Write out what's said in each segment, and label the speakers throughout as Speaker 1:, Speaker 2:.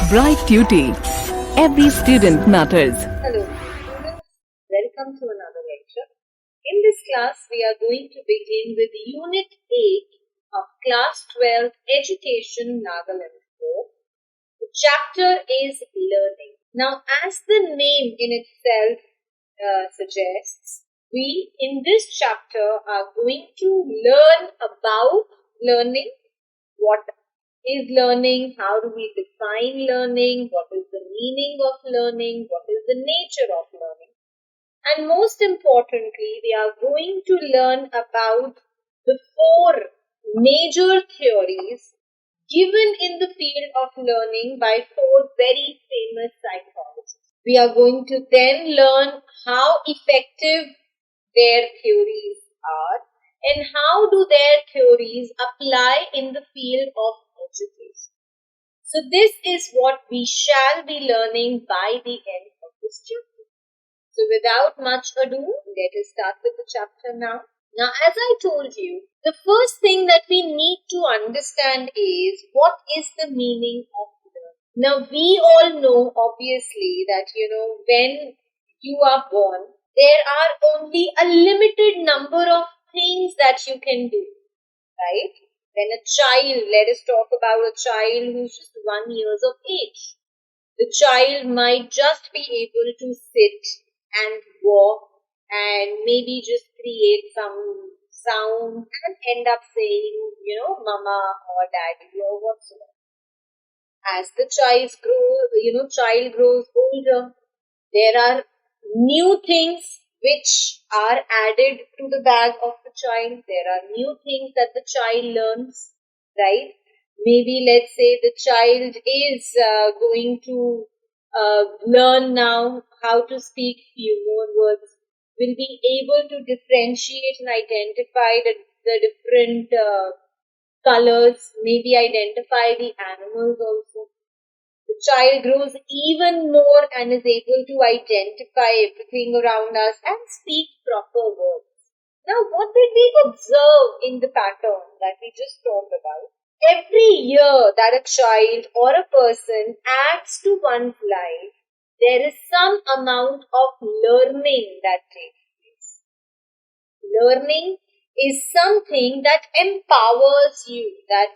Speaker 1: Bright Tuty. Every student matters.
Speaker 2: Hello students, welcome to another lecture. In this class, we are going to begin with Unit 8 of Class 12 Education Nagaland 4. The chapter is Learning. Now, as the name in itself suggests, we in this chapter are going to learn about learning, what is learning, how do we define learning, what is the meaning of learning, what is the nature of learning. And most importantly, we are going to learn about the 4 major theories given in the field of learning by 4 very famous psychologists. We are going to then learn how effective their theories are and how do their theories apply in the field of education. So this is what we shall be learning by the end of this chapter. So without much ado, let us start with the chapter now. Now, as I told you, the first thing that we need to understand is what is the meaning of learning. Now, we all know obviously that, when you are born, there are only a limited number of things that you can do, right? When a child, let us talk about a child who's just 1 year of age. The child might just be able to sit and walk and maybe just create some sound and end up saying, mama or daddy or whatsoever. As the child grows older, there are new things which are added to the bag of the child. There are new things that the child learns, right? Maybe let's say the child is going to learn now how to speak few more words, will be able to differentiate and identify the different colors, maybe identify the animals also. The child grows even more and is able to identify everything around us and speak proper words. Now, what did we observe in the pattern that we just talked about? Every year that a child or a person adds to one's life, there is some amount of learning that takes place. Learning is something that empowers you, that,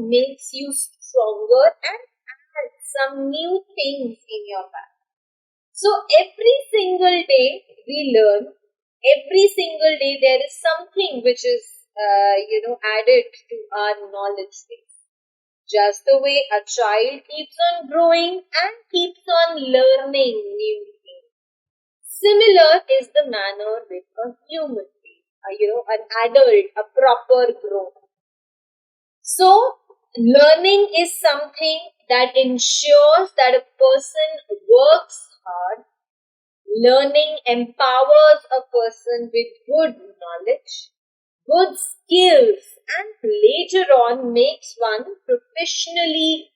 Speaker 2: makes you stronger and adds some new things in your life. So every single day we learn, every single day there is something which is, added to our knowledge base. Just the way a child keeps on growing and keeps on learning new things. Similar is the manner with a human being, an adult, a proper growth. So, learning is something that ensures that a person works hard. Learning empowers a person with good knowledge, good skills, and later on makes one professionally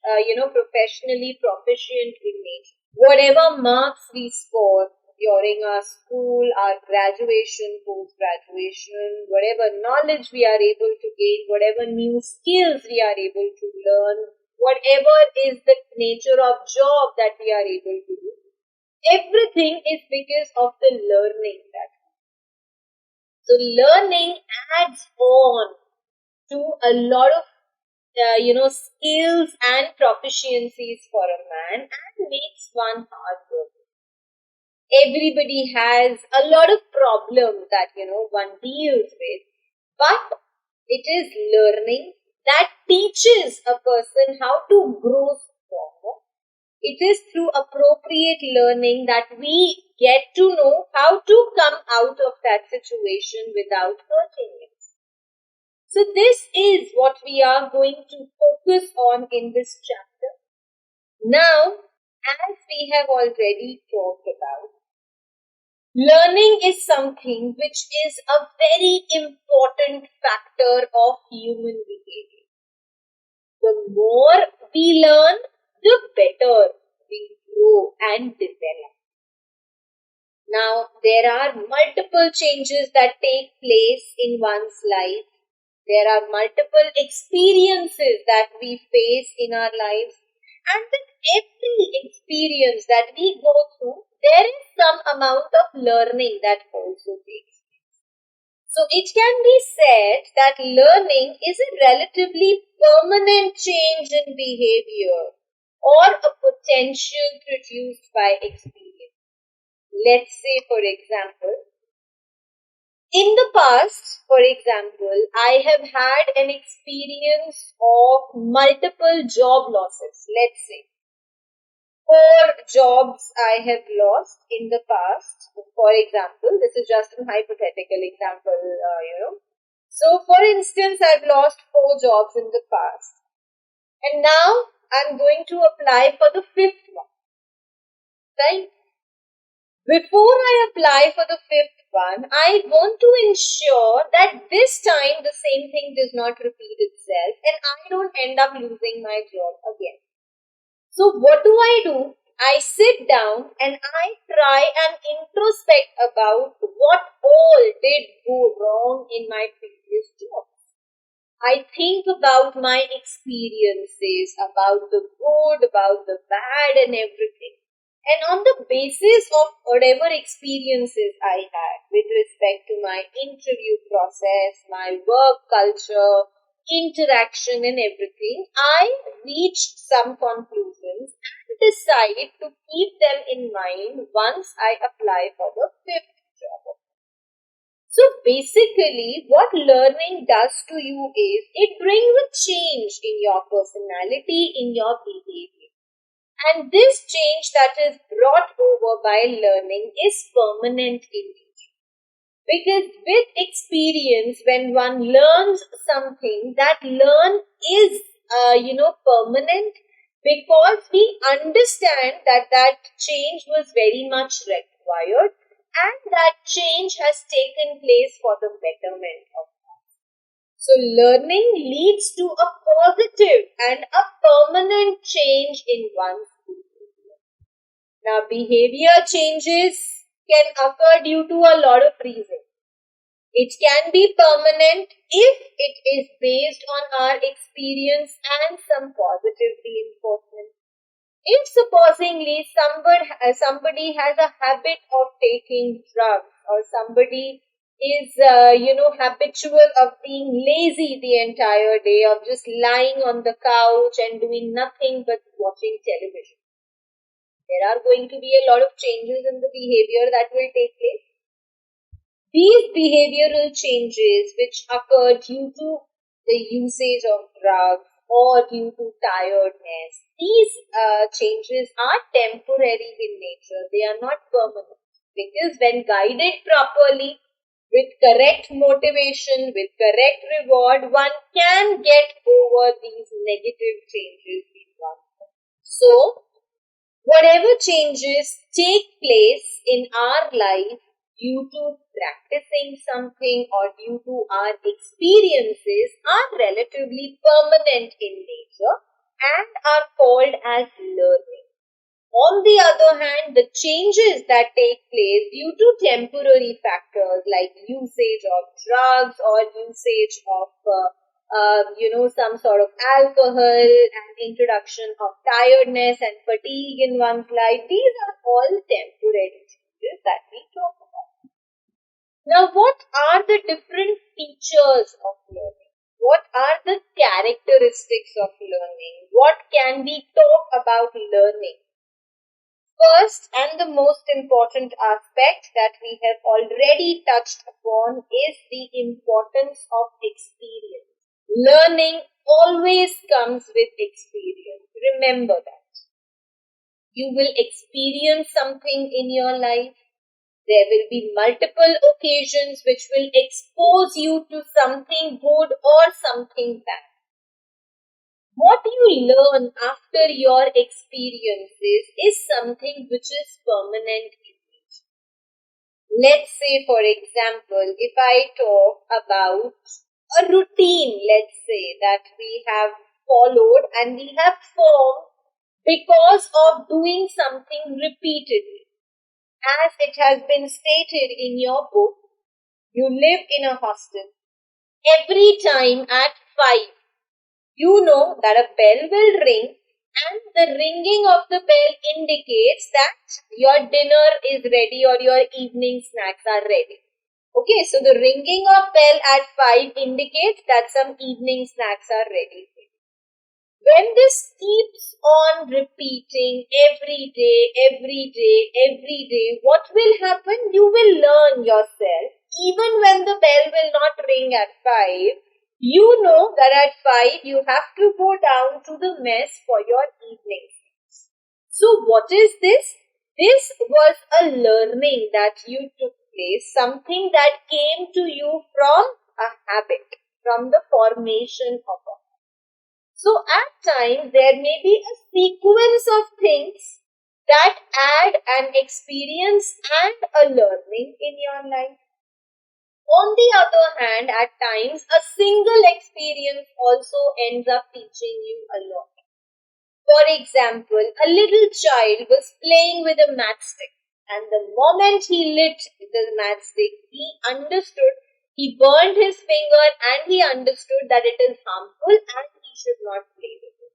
Speaker 2: proficient in nature. Whatever marks we score during our school, our graduation, post-graduation, whatever knowledge we are able to gain, whatever new skills we are able to learn, whatever is the nature of job that we are able to do, everything is because of the learning that we do. So learning adds on to a lot of skills and proficiencies for a man and makes one hard worker. Everybody has a lot of problems that, one deals with, but it is learning that teaches a person how to grow stronger. It is through appropriate learning that we get to know how to come out of that situation without hurting it. So this is what we are going to focus on in this chapter. Now, as we have already talked about, learning is something which is a very important factor of human behavior. The more we learn, the better we grow and develop. Now, there are multiple changes that take place in one's life. There are multiple experiences that we face in our lives, and with every experience that we go through, there is some amount of learning that also takes place. So it can be said that learning is a relatively permanent change in behavior or a potential produced by experience. Let's say, for example, in the past, for example, I have had an experience of multiple job losses. Let's say 4 jobs I have lost in the past. For example, this is just a hypothetical example. So, for instance, I've lost 4 jobs in the past. And now I'm going to apply for the 5th one. Right? Before I apply for the 5th one, I want to ensure that this time the same thing does not repeat itself and I don't end up losing my job again. So what do? I sit down and I try and introspect about what all did go wrong in my previous job. I think about my experiences, about the good, about the bad and everything. And on the basis of whatever experiences I had with respect to my interview process, my work culture, interaction and everything, I reached some conclusions and decide to keep them in mind once I apply for the 5th job. So basically, what learning does to you is it brings a change in your personality, in your behavior. And this change that is brought over by learning is permanent in nature. Because with experience, when one learns something, that learn is, permanent because we understand that that change was very much required and that change has taken place for the betterment of us. So learning leads to a positive and a permanent change in one's behavior. Now, behavior changes can occur due to a lot of reasons. It can be permanent if it is based on our experience and some positive reinforcement. If supposingly somebody has a habit of taking drugs or somebody is, habitual of being lazy the entire day, of just lying on the couch and doing nothing but watching television, there are going to be a lot of changes in the behavior that will take place. These behavioral changes which occur due to the usage of drugs or due to tiredness, these changes are temporary in nature. They are not permanent. Because when guided properly, with correct motivation, with correct reward, one can get over these negative changes in oneself. So, whatever changes take place in our life due to practicing something or due to our experiences are relatively permanent in nature and are called as learning. On the other hand, the changes that take place due to temporary factors like usage of drugs or usage of some sort of alcohol and introduction of tiredness and fatigue in one's life, these are all temporary changes that we talk about. Now, what are the different features of learning? What are the characteristics of learning? What can we talk about learning? First and the most important aspect that we have already touched upon is the importance of experience. Learning always comes with experience. Remember that. You will experience something in your life. There will be multiple occasions which will expose you to something good or something bad. What you learn after your experiences is something which is permanent in nature. Let's say, for example, if I talk about a routine, let's say, that we have followed and we have formed because of doing something repeatedly. As it has been stated in your book, you live in a hostel. Every time at 5, you know that a bell will ring and the ringing of the bell indicates that your dinner is ready or your evening snacks are ready. Okay, so the ringing of bell at 5 indicates that some evening snacks are ready. When this keeps on repeating every day, what will happen? You will learn yourself. Even when the bell will not ring at 5, you know that at 5 you have to go down to the mess for your evening snacks. So what is this? This was a learning that you took place, something that came to you from a habit, from the formation of a habit. So at times there may be a sequence of things that add an experience and a learning in your life. On the other hand, at times a single experience also ends up teaching you a lot. For example, a little child was playing with a matchstick, and the moment he lit the matchstick, he burned his finger and he understood that it is harmful and he should not play with it.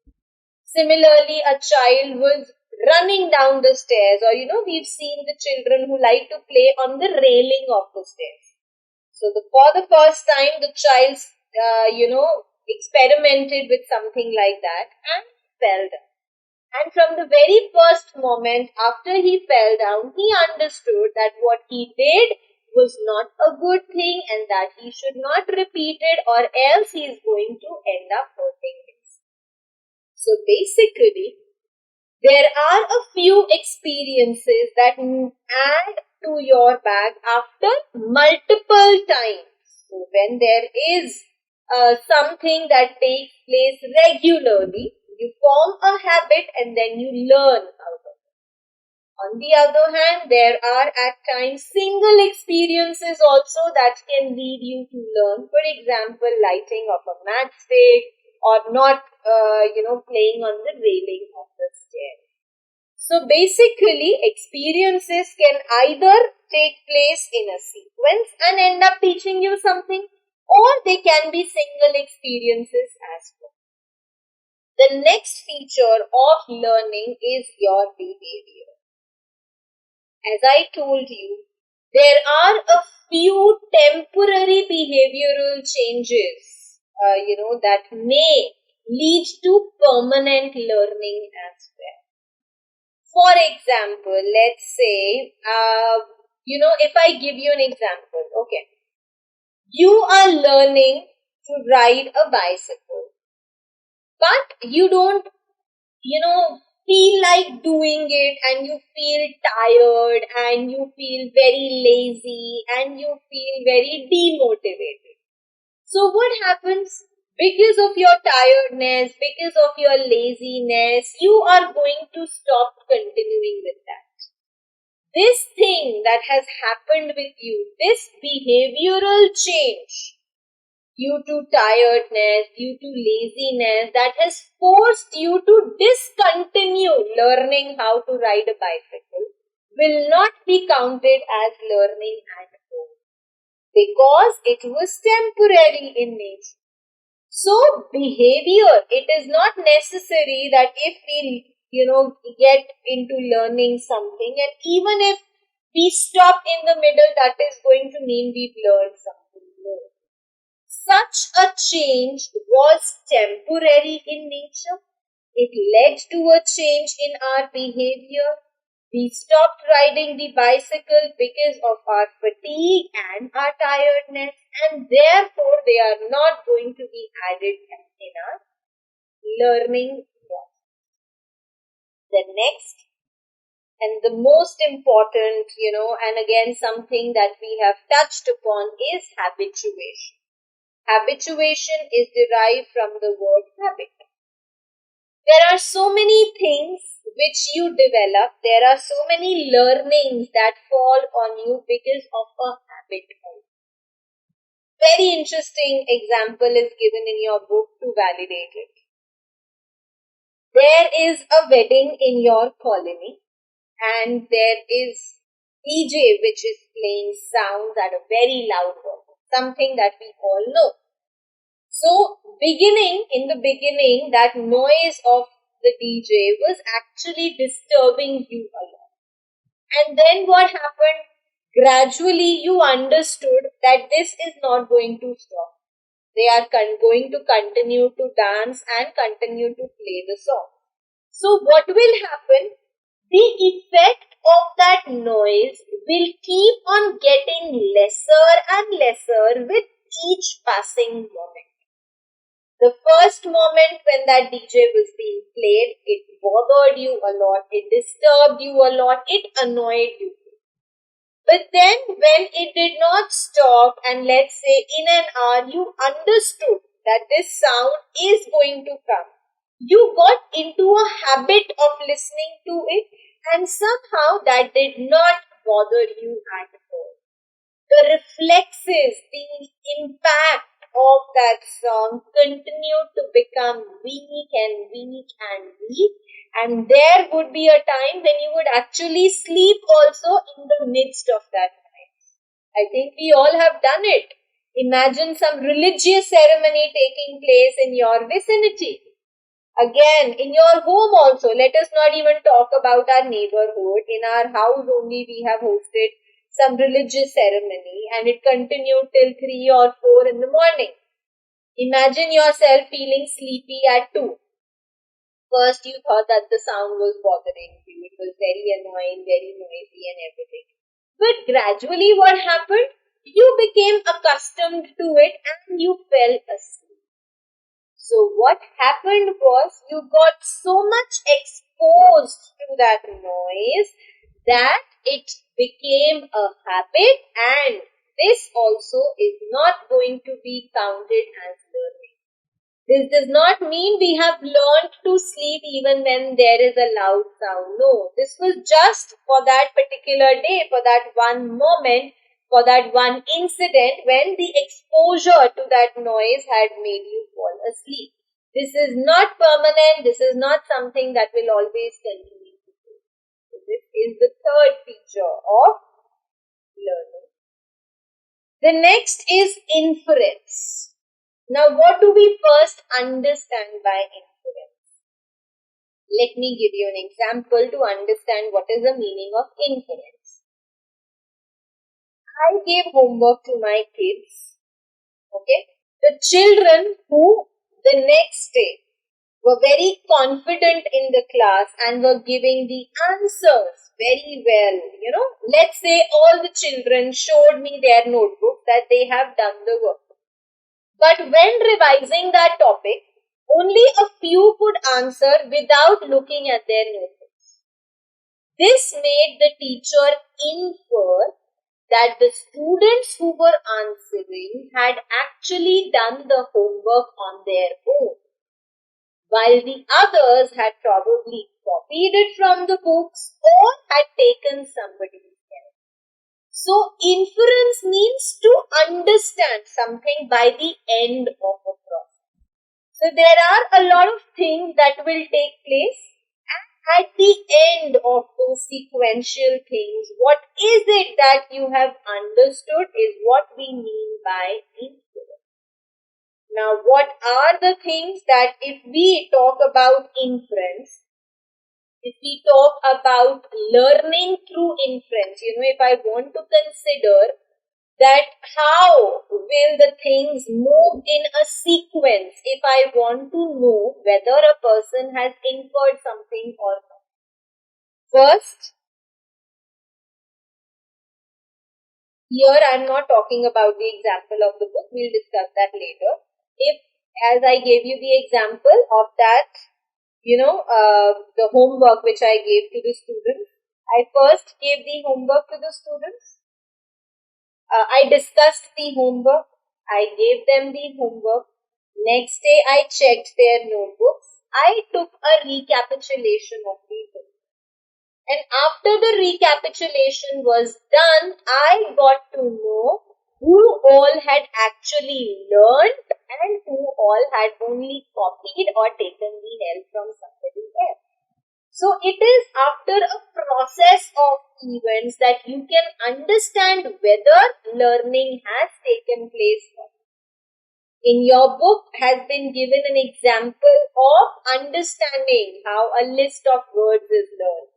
Speaker 2: Similarly, a child was running down the stairs, or we've seen the children who like to play on the railing of the stairs. So for the first time, the child, experimented with something like that and fell down. And from the very first moment after he fell down, he understood that what he did was not a good thing and that he should not repeat it, or else he is going to end up hurting himself. So basically, there are a few experiences that add to your bag after multiple times. So when there is something that takes place regularly, you form a habit and then you learn out of it. On the other hand, there are at times single experiences also that can lead you to learn. For example, lighting of a matchstick or not, playing on the railing of the stair. So basically, experiences can either take place in a sequence and end up teaching you something, or they can be single experiences as well. The next feature of learning is your behavior. As I told you, there are a few temporary behavioral changes, that may lead to permanent learning as well. For example, let's say, if I give you an example, okay, you are learning to ride a bicycle, but you don't, feel like doing it, and you feel tired and you feel very lazy and you feel very demotivated. So what happens? Because of your tiredness, because of your laziness, you are going to stop continuing with that. This thing that has happened with you, this behavioral change, due to tiredness, due to laziness, that has forced you to discontinue learning how to ride a bicycle, will not be counted as learning at all, because it was temporary in nature. So behavior, it is not necessary that if we, get into learning something, and even if we stop in the middle, that is going to mean we've learned something more. Such a change was temporary in nature. It led to a change in our behavior. We stopped riding the bicycle because of our fatigue and our tiredness, and therefore they are not going to be added in our learning process. The next and the most important, and again something that we have touched upon, is habituation. Habituation is derived from the word habit. There are so many things which you develop, there are so many learnings that fall on you because of a habit. Very interesting example is given in your book to validate it. There is a wedding in your colony and there is DJ which is playing sounds at a very loud volume, something that we all know. So in the beginning, that noise of the DJ, was actually disturbing you a lot. And then what happened? Gradually you understood that this is not going to stop. They are going to continue to dance and continue to play the song. So what will happen? The effect of that noise will keep on getting lesser and lesser with each passing moment. The first moment when that DJ was being played, it bothered you a lot, it disturbed you a lot, it annoyed you. But then when it did not stop, and let's say in an hour you understood that this sound is going to come, you got into a habit of listening to it, and somehow that did not bother you at all. The reflexes, the impact of that song continued to become weak and weak and weak, and there would be a time when you would actually sleep also in the midst of that noise. I think we all have done it. Imagine some religious ceremony taking place in your vicinity. Again, in your home also, let us not even talk about our neighborhood. In our house only we have hosted some religious ceremony and it continued till 3 or 4 in the morning. Imagine yourself feeling sleepy at 2. First you thought that the sound was bothering you. It was very annoying, very noisy and everything. But gradually what happened? You became accustomed to it and you fell asleep. So what happened was you got so much exposed to that noise that it became a habit, and this also is not going to be counted as learning. This does not mean we have learned to sleep even when there is a loud sound. No, this was just for that particular day, for that one moment, for that one incident when the exposure to that noise had made you fall asleep. This is not permanent. This is not something that will always continue to do. So this is the third feature of learning. The next is inference. Now, what do we first understand by inference? Let me give you an example to understand what is the meaning of inference. I gave homework to my kids. Okay? The children who the next day were very confident in the class and were giving the answers very well. Let's say all the children showed me their notebook that they have done the work. But when revising that topic, only a few could answer without looking at their notebooks. This made the teacher infer that the students who were answering had actually done the homework on their own, while the others had probably copied it from the books or had taken somebody's help. So, inference means to understand something by the end of a process. So, there are a lot of things that will take place, and at the end of those sequential things, what is it that you have understood is what we mean by inference. Now, what are the things that if we talk about inference, if we talk about learning through inference, if I want to consider that how will the things move in a sequence if I want to know whether a person has inferred something or not. First, here I am not talking about the example of the book, we'll discuss that later. If, as I gave you the example of that, the homework which I gave to the students, I first gave the homework to the students. I discussed the homework. I gave them the homework. Next day, I checked their notebooks. I took a recapitulation of the book. And after the recapitulation was done, I got to know who all had actually learned and who all had only copied or taken the help from somebody else. So it is after a process of events that you can understand whether learning has taken place or not. In your book has been given an example of understanding how a list of words is learned,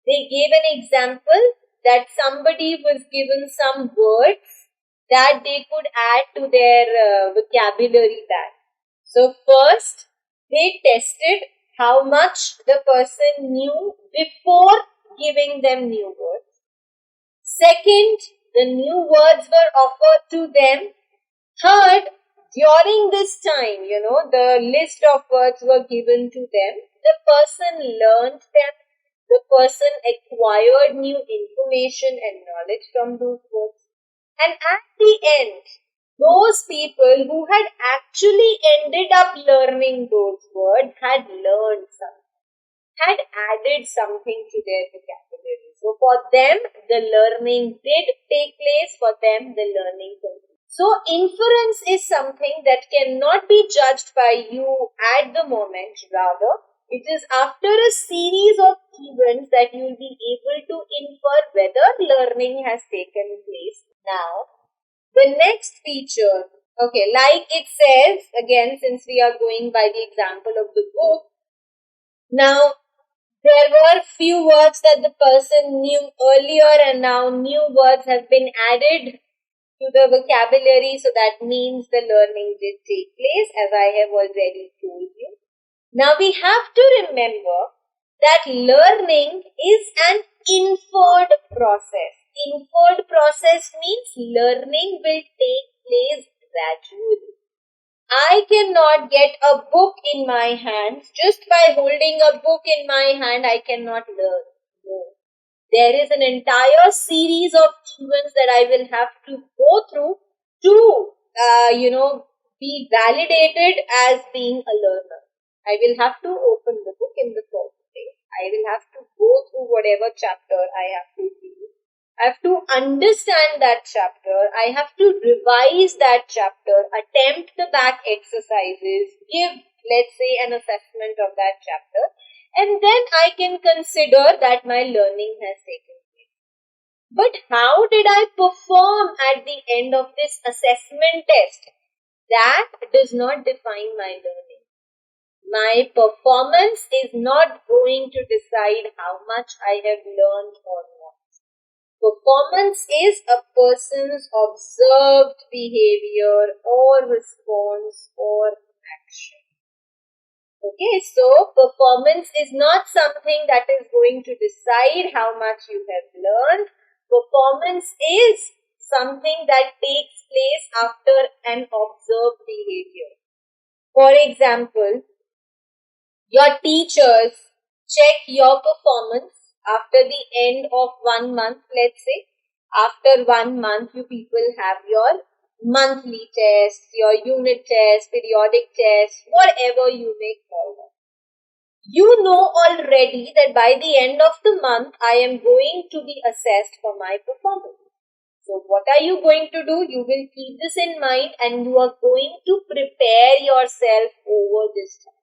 Speaker 2: They gave an example that somebody was given some words that they could add to their vocabulary bag. So first, they tested how much the person knew before giving them new words. Second, the new words were offered to them. Third, during this time, the list of words were given to them. The person learned them. The person acquired new information and knowledge from those words. And at the end, those people who had actually ended up learning those words had learned something, had added something to their vocabulary. So for them, the learning did take place. For them, the learning continued. So inference is something that cannot be judged by you at the moment. Rather, it is after a series of events that you will be able to infer whether learning has taken place. Now, the next feature, okay, like it says, again, since we are going by the example of the book, now there were few words that the person knew earlier and now new words have been added to the vocabulary, so that means the learning did take place, as I have already told you. Now we have to remember that learning is an inferred process. Inferred process means learning will take place gradually. I cannot get a book in my hands. Just by holding a book in my hand, I cannot learn. No. There is an entire series of events that I will have to go through to, be validated as being a learner. I will have to open the book in the first place. I will have to go through whatever chapter I have to read. I have to understand that chapter. I have to revise that chapter, attempt the back exercises, give, let's say, an assessment of that chapter. And then I can consider that my learning has taken place. But how did I perform at the end of this assessment test? That does not define my learning. My performance is not going to decide how much I have learned or not. Performance is a person's observed behavior or response or action. Okay, so performance is not something that is going to decide how much you have learned. Performance is something that takes place after an observed behavior. For example, your teachers check your performance after the end of 1 month, let's say. After 1 month, you people have your monthly tests, your unit tests, periodic tests, whatever you may call them. You know already that by the end of the month, I am going to be assessed for my performance. So what are you going to do? You will keep this in mind and you are going to prepare yourself over this time.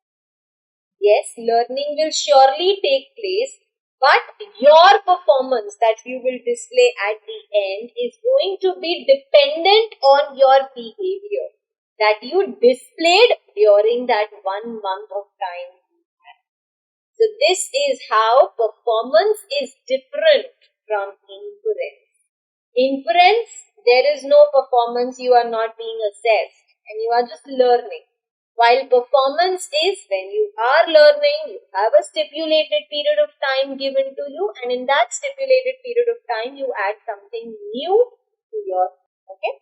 Speaker 2: Yes, learning will surely take place, but your performance that you will display at the end is going to be dependent on your behavior that you displayed during that 1 month of time. So this is how performance is different from inference. Inference, there is no performance, you are not being assessed and you are just learning. While performance is when you are learning, you have a stipulated period of time given to you and in that stipulated period of time, you add something new to your, okay?